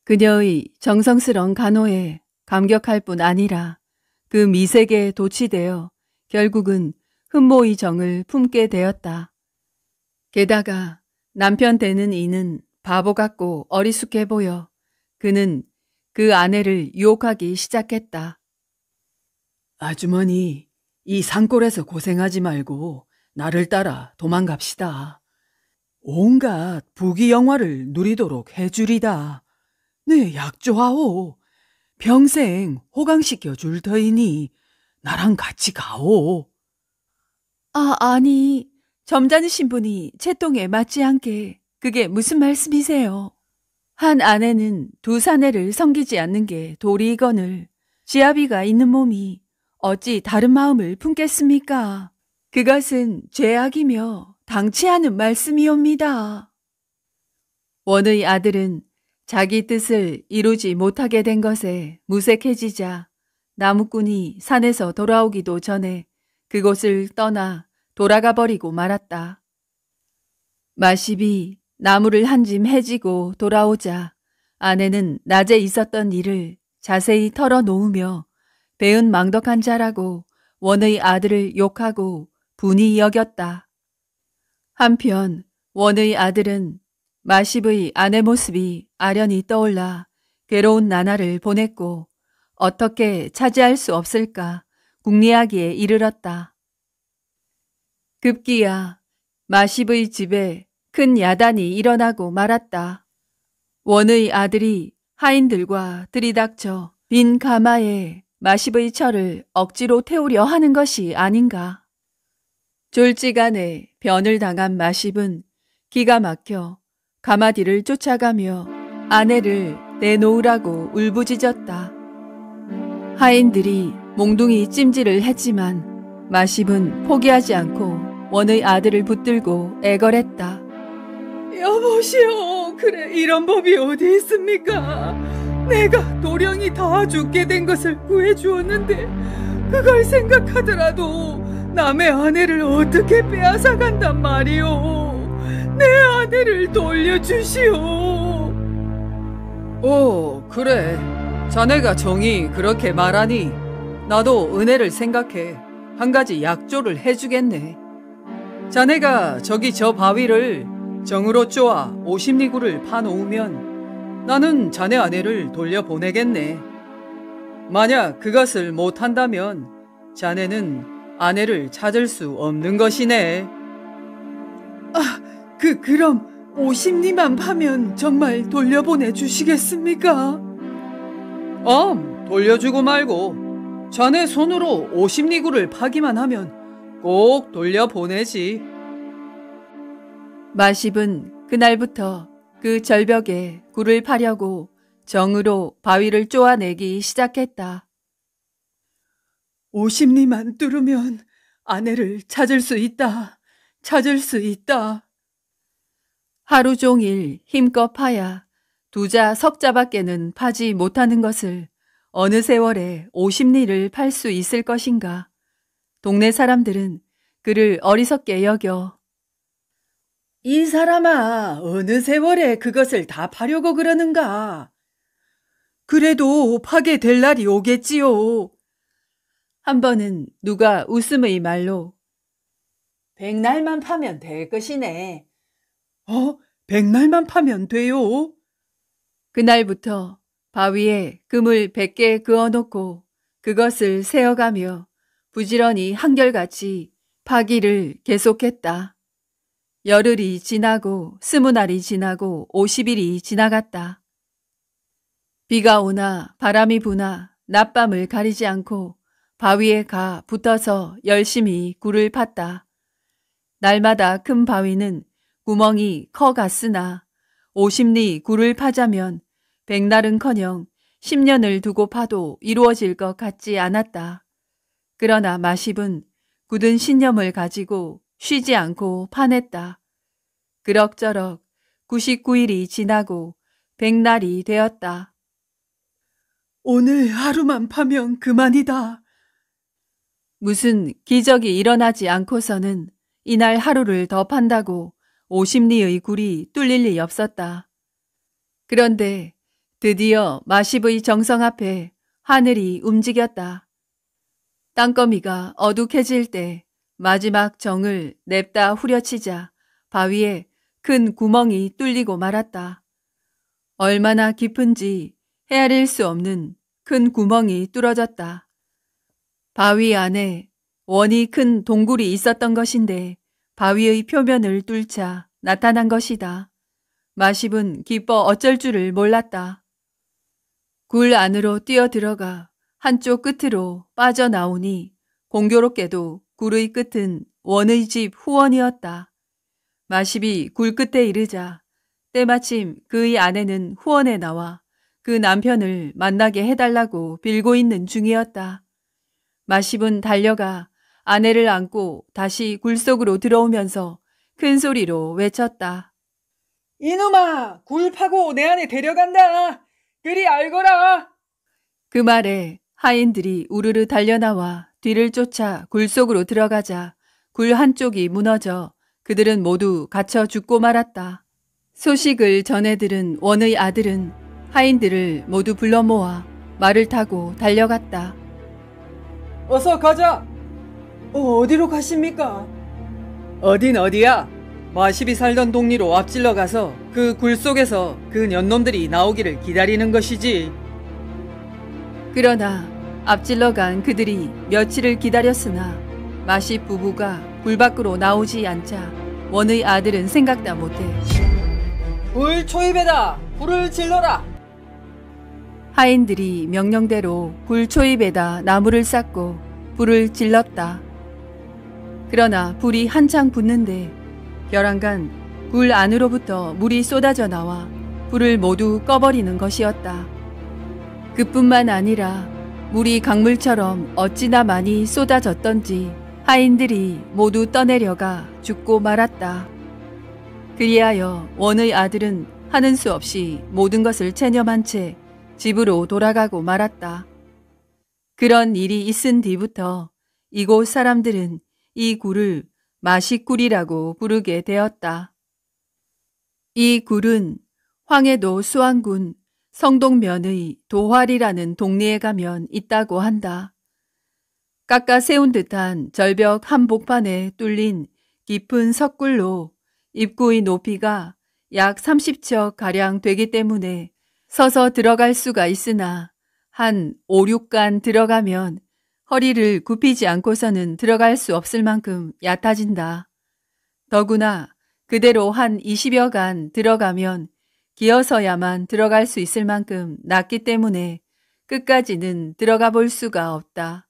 그녀의 정성스러운 간호에 감격할 뿐 아니라 그 미색에 도취되어 결국은 흠모의 정을 품게 되었다. 게다가 남편 되는 이는 바보 같고 어리숙해 보여 그는 그 아내를 유혹하기 시작했다. 아주머니, 이 산골에서 고생하지 말고 나를 따라 도망갑시다. 온갖 부귀영화를 누리도록 해주리다. 네, 약조하오. 평생 호강시켜 줄 터이니 나랑 같이 가오. 아니, 점잖으신 분이 채통에 맞지 않게 그게 무슨 말씀이세요? 한 아내는 두 사내를 섬기지 않는 게 도리이거늘 지아비가 있는 몸이 어찌 다른 마음을 품겠습니까? 그것은 죄악이며 당치 않은 말씀이옵니다. 원의 아들은 자기 뜻을 이루지 못하게 된 것에 무색해지자 나무꾼이 산에서 돌아오기도 전에 그곳을 떠나 돌아가 버리고 말았다. 마십이 나무를 한 짐 해지고 돌아오자 아내는 낮에 있었던 일을 자세히 털어놓으며 배은 망덕한 자라고 원의 아들을 욕하고 분이 여겼다. 한편 원의 아들은 마십의 아내 모습이 아련히 떠올라 괴로운 나날을 보냈고 어떻게 차지할 수 없을까 궁리하기에 이르렀다. 급기야 마십의 집에 큰 야단이 일어나고 말았다. 원의 아들이 하인들과 들이닥쳐 빈 가마에 마십의 철을 억지로 태우려 하는 것이 아닌가. 졸지간에 변을 당한 마십은 기가 막혀 가마디를 쫓아가며 아내를 내놓으라고 울부짖었다. 하인들이 몽둥이 찜질을 했지만 마십은 포기하지 않고 원의 아들을 붙들고 애걸했다. 여보시오, 그래 이런 법이 어디 있습니까? 내가 도령이 다 죽게 된 것을 구해주었는데 그걸 생각하더라도 남의 아내를 어떻게 빼앗아간단 말이오. 내 아내를 돌려주시오. 오, 그래. 자네가 정이 그렇게 말하니 나도 은혜를 생각해 한 가지 약조를 해주겠네. 자네가 저기 저 바위를 정으로 쪼아 50리구를 파놓으면 나는 자네 아내를 돌려보내겠네. 만약 그것을 못한다면 자네는 아내를 찾을 수 없는 것이네. 그럼 50리만 파면 정말 돌려보내 주시겠습니까? 돌려주고 말고 자네 손으로 50리구를 파기만 하면 꼭 돌려보내지. 마십은 그날부터 그 절벽에 굴을 파려고 정으로 바위를 쪼아내기 시작했다. 50리만 뚫으면 아내를 찾을 수 있다. 찾을 수 있다. 하루 종일 힘껏 파야 두자 석자밖에는 파지 못하는 것을 어느 세월에 50리를 팔 수 있을 것인가. 동네 사람들은 그를 어리석게 여겨. 이 사람아, 어느 세월에 그것을 다 파려고 그러는가? 그래도 파게 될 날이 오겠지요. 한 번은 누가 웃음의 말로 100날만 파면 될 것이네. 100날만 파면 돼요? 그날부터 바위에 금을 100개 그어놓고 그것을 세어가며 부지런히 한결같이 파기를 계속했다. 열흘이 지나고 20날이 지나고 50일이 지나갔다. 비가 오나 바람이 부나 낮밤을 가리지 않고 바위에 가 붙어서 열심히 굴을 팠다. 날마다 큰 바위는 구멍이 커갔으나 50리 굴을 파자면 100날은커녕 10년을 두고 파도 이루어질 것 같지 않았다. 그러나 마십은 굳은 신념을 가지고 쉬지 않고 파냈다. 그럭저럭 99일이 지나고 100날이 되었다. 오늘 하루만 파면 그만이다. 무슨 기적이 일어나지 않고서는 이날 하루를 더 판다고 50리의 굴이 뚫릴 리 없었다. 그런데 드디어 마십의 정성 앞에 하늘이 움직였다. 땅거미가 어둑해질 때 마지막 정을 냅다 후려치자 바위에 큰 구멍이 뚫리고 말았다. 얼마나 깊은지 헤아릴 수 없는 큰 구멍이 뚫어졌다. 바위 안에 원이 큰 동굴이 있었던 것인데 바위의 표면을 뚫자 나타난 것이다. 마십은 기뻐 어쩔 줄을 몰랐다. 굴 안으로 뛰어들어가 한쪽 끝으로 빠져나오니 공교롭게도 굴의 끝은 원의 집 후원이었다. 마십이 굴 끝에 이르자 때마침 그의 아내는 후원에 나와 그 남편을 만나게 해달라고 빌고 있는 중이었다. 마십은 달려가 아내를 안고 다시 굴 속으로 들어오면서 큰 소리로 외쳤다. 이놈아, 굴 파고 내 아내 데려간다. 그리 알거라. 그 말에 하인들이 우르르 달려나와 뒤를 쫓아 굴 속으로 들어가자 굴 한쪽이 무너져 그들은 모두 갇혀 죽고 말았다. 소식을 전해 들은 원의 아들은 하인들을 모두 불러 모아 말을 타고 달려갔다. 어서 가자. 어디로 가십니까? 어딘 어디야? 마십이 살던 동리로 앞질러 가서 그 굴 속에서 그 년놈들이 나오기를 기다리는 것이지. 그러나 앞질러 간 그들이 며칠을 기다렸으나 마십 부부가 굴 밖으로 나오지 않자 원의 아들은 생각다 못해 굴 초입에다 불을 질러라. 하인들이 명령대로 굴 초입에다 나무를 쌓고 불을 질렀다. 그러나 불이 한창 붙는데 벼랑간 굴 안으로부터 물이 쏟아져 나와 불을 모두 꺼버리는 것이었다. 그뿐만 아니라 물이 강물처럼 어찌나 많이 쏟아졌던지 하인들이 모두 떠내려가 죽고 말았다. 그리하여 원의 아들은 하는 수 없이 모든 것을 체념한 채 집으로 돌아가고 말았다. 그런 일이 있은 뒤부터 이곳 사람들은 이 굴을 마식굴이라고 부르게 되었다. 이 굴은 황해도 수안군 성동면의 도활이라는 동네에 가면 있다고 한다. 깎아 세운 듯한 절벽 한복판에 뚫린 깊은 석굴로 입구의 높이가 약 30척 가량 되기 때문에 서서 들어갈 수가 있으나 한 5, 6간 들어가면 허리를 굽히지 않고서는 들어갈 수 없을 만큼 얕아진다. 더구나 그대로 한 20여 간 들어가면 기어서야만 들어갈 수 있을 만큼 낮기 때문에 끝까지는 들어가 볼 수가 없다.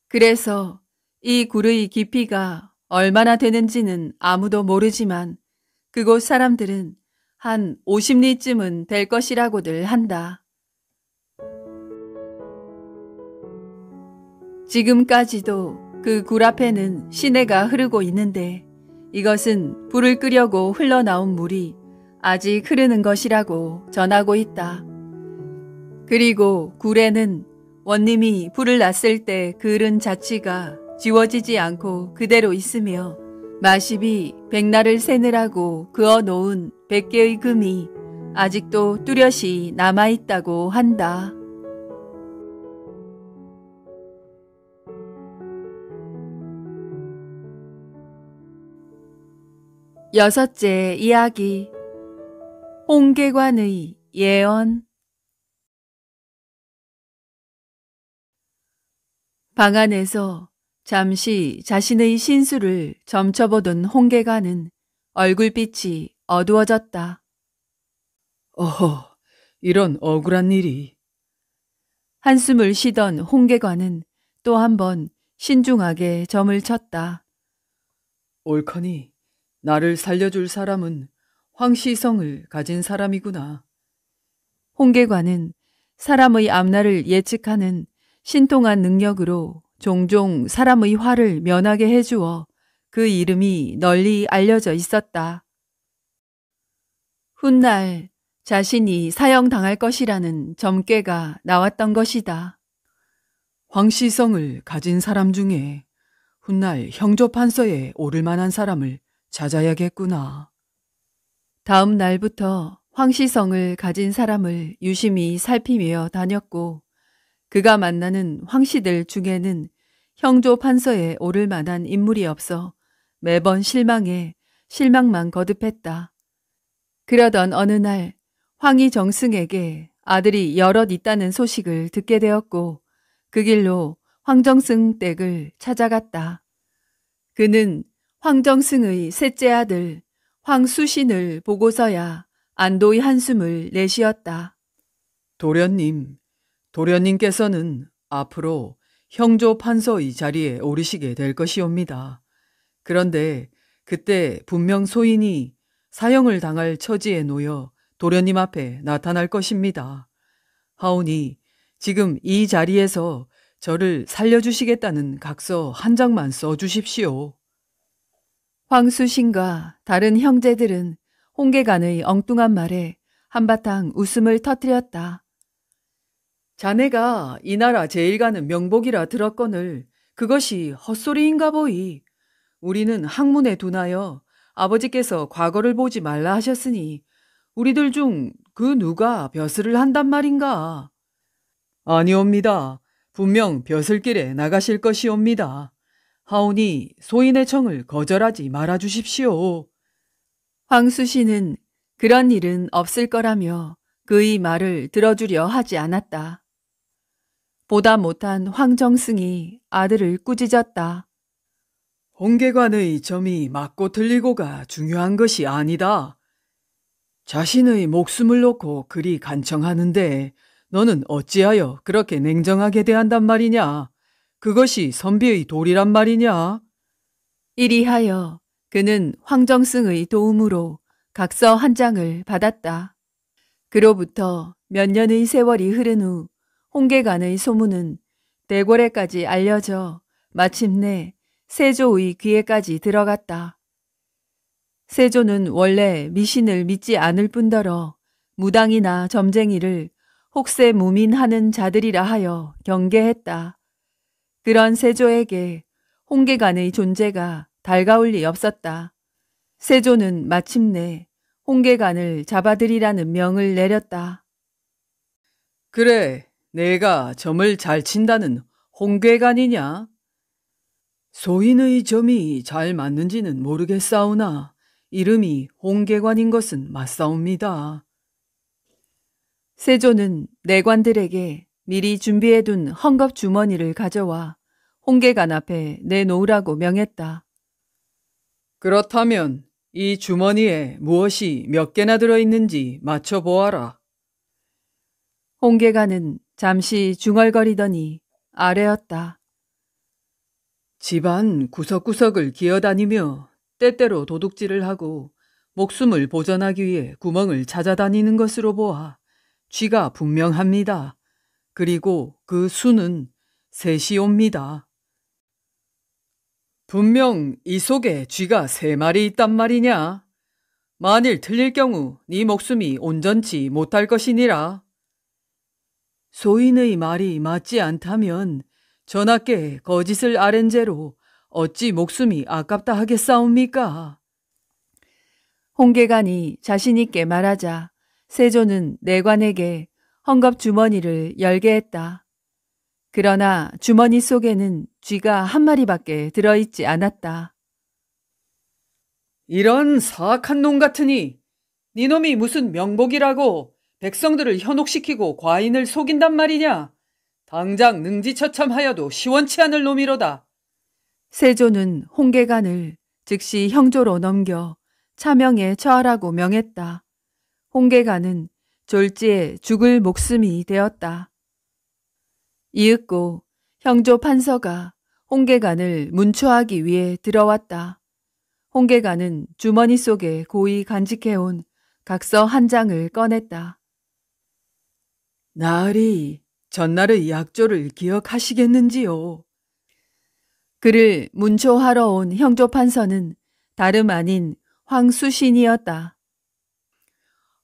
그래서 이 굴의 깊이가 얼마나 되는지는 아무도 모르지만 그곳 사람들은 한 50리쯤은 될 것이라고들 한다. 지금까지도 그 굴 앞에는 시내가 흐르고 있는데 이것은 불을 끄려고 흘러나온 물이 아직 흐르는 것이라고 전하고 있다. 그리고 굴에는 원님이 불을 놨을 때 그을은 자취가 지워지지 않고 그대로 있으며 마십이 백날을 세느라고 그어놓은 100개의 금이 아직도 뚜렷이 남아있다고 한다. 여섯째 이야기. 홍계관의 예언. 방 안에서 잠시 자신의 신수를 점쳐보던 홍계관은 얼굴빛이 어두워졌다. 어허, 이런 억울한 일이. 한숨을 쉬던 홍계관은 또 한 번 신중하게 점을 쳤다. 옳거니 나를 살려줄 사람은 황시성을 가진 사람이구나. 홍계관은 사람의 앞날을 예측하는 신통한 능력으로 종종 사람의 화를 면하게 해주어 그 이름이 널리 알려져 있었다. 훗날 자신이 사형당할 것이라는 점괘가 나왔던 것이다. 황시성을 가진 사람 중에 훗날 형조판서에 오를 만한 사람을 찾아야겠구나. 다음 날부터 황시성을 가진 사람을 유심히 살피며 다녔고 그가 만나는 황씨들 중에는 형조 판서에 오를 만한 인물이 없어 매번 실망해 실망만 거듭했다. 그러던 어느 날 황희 정승에게 아들이 여럿 있다는 소식을 듣게 되었고 그 길로 황정승 댁을 찾아갔다. 그는 황정승의 셋째 아들 황수신을 보고서야 안도의 한숨을 내쉬었다. 도련님께서는 앞으로 형조 판서의 자리에 오르시게 될 것이옵니다. 그런데 그때 분명 소인이 사형을 당할 처지에 놓여 도련님 앞에 나타날 것입니다. 하오니 지금 이 자리에서 저를 살려주시겠다는 각서 한 장만 써주십시오. 황수신과 다른 형제들은 홍계관의 엉뚱한 말에 한바탕 웃음을 터뜨렸다. 자네가 이 나라 제일 가는 명복이라 들었거늘 그것이 헛소리인가 보이. 우리는 학문에 둔하여 아버지께서 과거를 보지 말라 하셨으니 우리들 중 그 누가 벼슬을 한단 말인가? 아니옵니다. 분명 벼슬길에 나가실 것이옵니다. 하오니 소인의 청을 거절하지 말아 주십시오. 황수신은 그런 일은 없을 거라며 그의 말을 들어주려 하지 않았다. 보다 못한 황정승이 아들을 꾸짖었다. 홍계관의 점이 맞고 틀리고가 중요한 것이 아니다. 자신의 목숨을 놓고 그리 간청하는데 너는 어찌하여 그렇게 냉정하게 대한단 말이냐? 그것이 선비의 도리란 말이냐? 이리하여 그는 황정승의 도움으로 각서 한 장을 받았다. 그로부터 몇 년의 세월이 흐른 후 홍계간의 소문은 대궐에까지 알려져 마침내 세조의 귀에까지 들어갔다. 세조는 원래 미신을 믿지 않을 뿐더러 무당이나 점쟁이를 혹세무민하는 자들이라 하여 경계했다. 그런 세조에게 홍계간의 존재가 달가울 리 없었다. 세조는 마침내 홍계간을 잡아들이라는 명을 내렸다. 그래, 내가 점을 잘 친다는 홍계간이냐? 소인의 점이 잘 맞는지는 모르겠사오나 이름이 홍계관인 것은 맞사옵니다. 세조는 내관들에게 미리 준비해둔 헝겊 주머니를 가져와 홍계간 앞에 내놓으라고 명했다. 그렇다면 이 주머니에 무엇이 몇 개나 들어있는지 맞춰보아라. 홍계간은 잠시 중얼거리더니 아뢰었다. 집안 구석구석을 기어다니며 때때로 도둑질을 하고 목숨을 보전하기 위해 구멍을 찾아다니는 것으로 보아 쥐가 분명합니다. 그리고 그 수는 셋이옵니다. 분명 이 속에 쥐가 3마리 있단 말이냐? 만일 틀릴 경우 네 목숨이 온전치 못할 것이니라. 소인의 말이 맞지 않다면 전하께 거짓을 아랜 죄로 어찌 목숨이 아깝다 하겠사옵니까? 홍계간이 자신있게 말하자 세조는 내관에게 헝겊 주머니를 열게 했다. 그러나 주머니 속에는 쥐가 한 마리밖에 들어있지 않았다. 이런 사악한 놈 같으니 네 놈이 무슨 명복이라고 백성들을 현혹시키고 과인을 속인단 말이냐? 당장 능지처참하여도 시원치 않을 놈이로다. 세조는 홍계간을 즉시 형조로 넘겨 차명에 처하라고 명했다. 홍계간은 졸지에 죽을 목숨이 되었다. 이윽고 형조 판서가 홍계간을 문초하기 위해 들어왔다. 홍계간은 주머니 속에 고이 간직해온 각서 한 장을 꺼냈다. 나으리 전날의 약조를 기억하시겠는지요? 그를 문초하러 온 형조 판서는 다름 아닌 황수신이었다.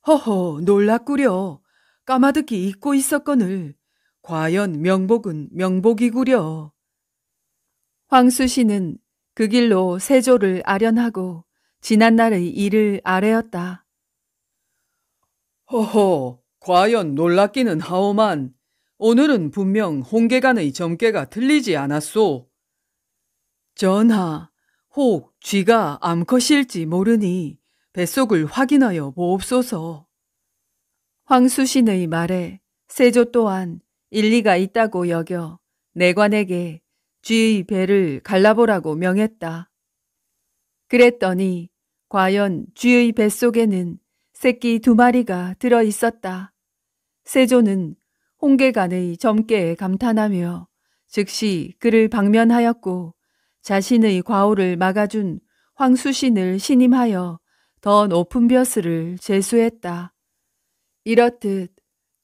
허허, 놀랍구려. 까마득히 잊고 있었거늘. 과연 명복은 명복이구려. 황수신은 그 길로 세조를 아련하고 지난날의 일을 아뢰었다. 허허, 과연 놀랍기는 하오만 오늘은 분명 홍계간의 점괘가 틀리지 않았소. 전하, 혹 쥐가 암컷일지 모르니 뱃속을 확인하여 보옵소서. 황수신의 말에 세조 또한 일리가 있다고 여겨 내관에게 쥐의 배를 갈라보라고 명했다. 그랬더니 과연 쥐의 뱃속에는 새끼 2마리가 들어 있었다. 세조는 홍계간의 점괘에 감탄하며 즉시 그를 방면하였고 자신의 과오를 막아준 황수신을 신임하여 더 높은 벼슬을 제수했다. 이렇듯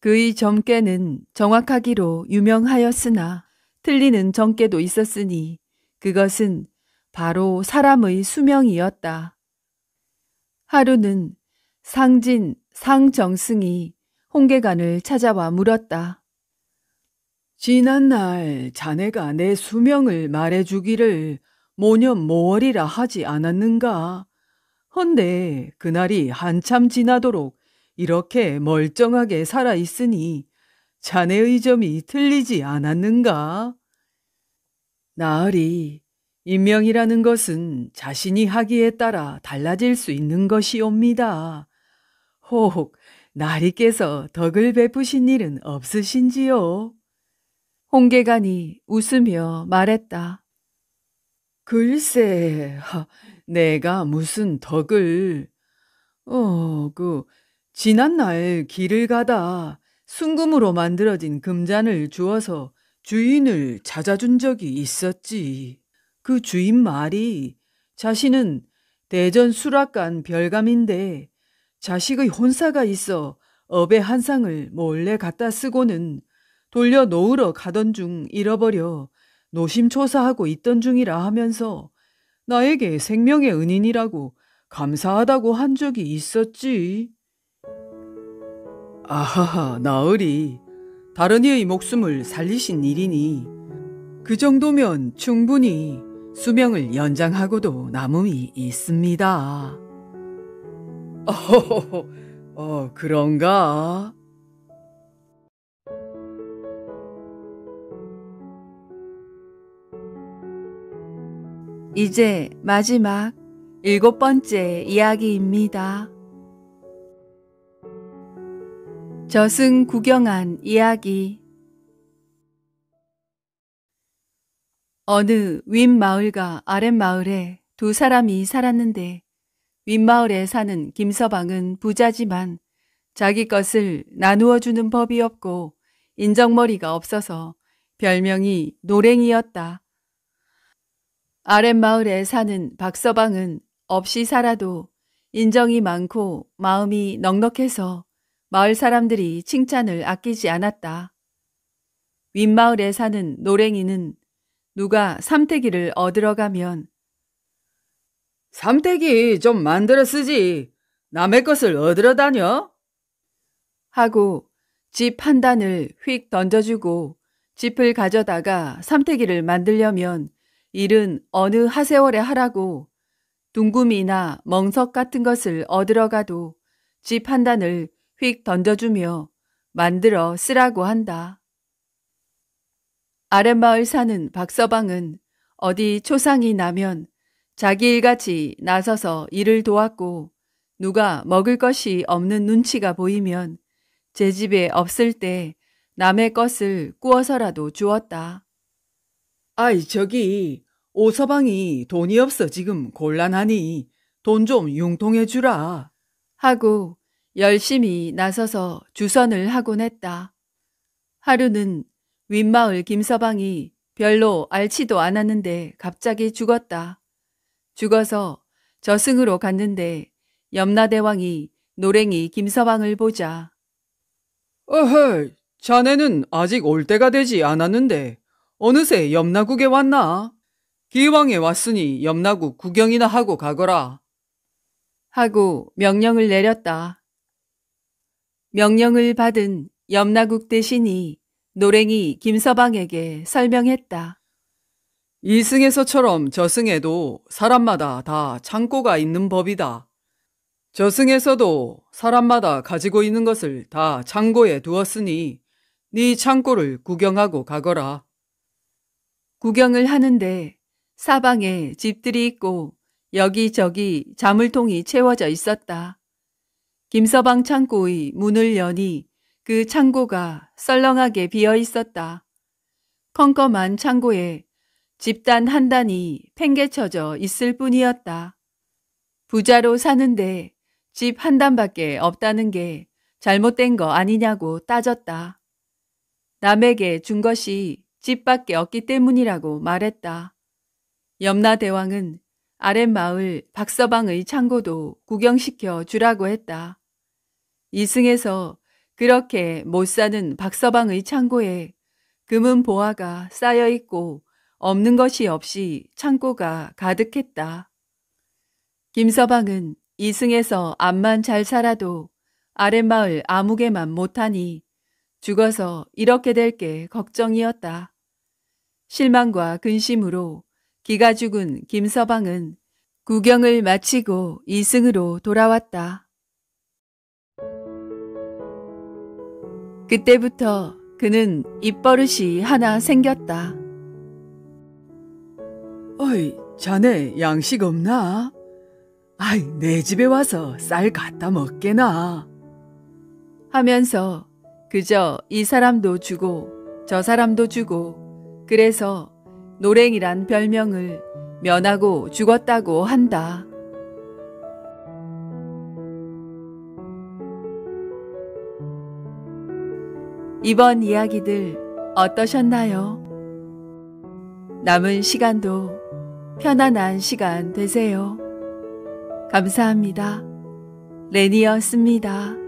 그의 점괘는 정확하기로 유명하였으나 틀리는 점괘도 있었으니 그것은 바로 사람의 수명이었다. 하루는 상진 상정승이 홍계간을 찾아와 물었다. 지난날 자네가 내 수명을 말해주기를 모년모월이라 하지 않았는가? 헌데 그날이 한참 지나도록 이렇게 멀쩡하게 살아있으니 자네의 점이 틀리지 않았는가? 나으리, 인명이라는 것은 자신이 하기에 따라 달라질 수 있는 것이옵니다. 혹 나리께서 덕을 베푸신 일은 없으신지요? 홍계간이 웃으며 말했다. 글쎄, 내가 무슨 덕을... 지난날 길을 가다 순금으로 만들어진 금잔을 주어서 주인을 찾아준 적이 있었지. 그 주인 말이 자신은 대전 수락관 별감인데 자식의 혼사가 있어 업의 한 상을 몰래 갖다 쓰고는 돌려 놓으러 가던 중 잃어버려 노심초사하고 있던 중이라 하면서 나에게 생명의 은인이라고 감사하다고 한 적이 있었지. 아하하, 나으리. 다른 이의 목숨을 살리신 일이니 그 정도면 충분히 수명을 연장하고도 남음이 있습니다. 그런가? 이제 마지막 7번째 이야기입니다. 저승 구경한 이야기. 어느 윗마을과 아랫마을에 두 사람이 살았는데 윗마을에 사는 김서방은 부자지만 자기 것을 나누어 주는 법이 없고 인정머리가 없어서 별명이 노랭이였다. 아랫마을에 사는 박서방은 없이 살아도 인정이 많고 마음이 넉넉해서 마을 사람들이 칭찬을 아끼지 않았다. 윗마을에 사는 노랭이는 누가 삼태기를 얻으러 가면 삼태기 좀 만들어 쓰지. 남의 것을 얻으러 다녀? 하고 집 한 단을 휙 던져주고 짚을 가져다가 삼태기를 만들려면 일은 어느 하세월에 하라고 둥구미나 멍석 같은 것을 얻으러 가도 집 한 단을 휙 던져주며 만들어 쓰라고 한다. 아랫마을 사는 박서방은 어디 초상이 나면 자기 일같이 나서서 일을 도왔고 누가 먹을 것이 없는 눈치가 보이면 제 집에 없을 때 남의 것을 구워서라도 주었다. 아이 저기 오서방이 돈이 없어 지금 곤란하니 돈 좀 융통해 주라. 하고 열심히 나서서 주선을 하곤 했다. 하루는 윗마을 김서방이 별로 앓지도 않았는데 갑자기 죽었다. 죽어서 저승으로 갔는데 염라대왕이 노랭이 김서방을 보자 어허, 자네는 아직 올 때가 되지 않았는데 어느새 염라국에 왔나? 기왕에 왔으니 염라국 구경이나 하고 가거라. 하고 명령을 내렸다. 명령을 받은 염라국 대신이 노랭이 김서방에게 설명했다. 이승에서처럼 저승에도 사람마다 다 창고가 있는 법이다. 저승에서도 사람마다 가지고 있는 것을 다 창고에 두었으니 네 창고를 구경하고 가거라. 구경을 하는데 사방에 집들이 있고 여기저기 자물통이 채워져 있었다. 김서방 창고의 문을 여니 그 창고가 썰렁하게 비어 있었다. 컴컴한 창고에 집단 한 단이 팽개쳐져 있을 뿐이었다. 부자로 사는데 집 한 단밖에 없다는 게 잘못된 거 아니냐고 따졌다. 남에게 준 것이 집밖에 없기 때문이라고 말했다. 염라대왕은 아랫마을 박서방의 창고도 구경시켜 주라고 했다. 이승에서 그렇게 못 사는 박서방의 창고에 금은 보화가 쌓여 있고 없는 것이 없이 창고가 가득했다. 김서방은 이승에서 암만 잘 살아도 아랫마을 아무개만 못하니 죽어서 이렇게 될 게 걱정이었다. 실망과 근심으로 기가 죽은 김서방은 구경을 마치고 이승으로 돌아왔다. 그때부터 그는 입버릇이 하나 생겼다. 어이, 자네 양식 없나? 아이, 내 집에 와서 쌀 갖다 먹게나. 하면서 그저 이 사람도 주고 저 사람도 주고 그래서 노랭이란 별명을 면하고 죽었다고 한다. 이번 이야기들 어떠셨나요? 남은 시간도 편안한 시간 되세요. 감사합니다. 레니였습니다.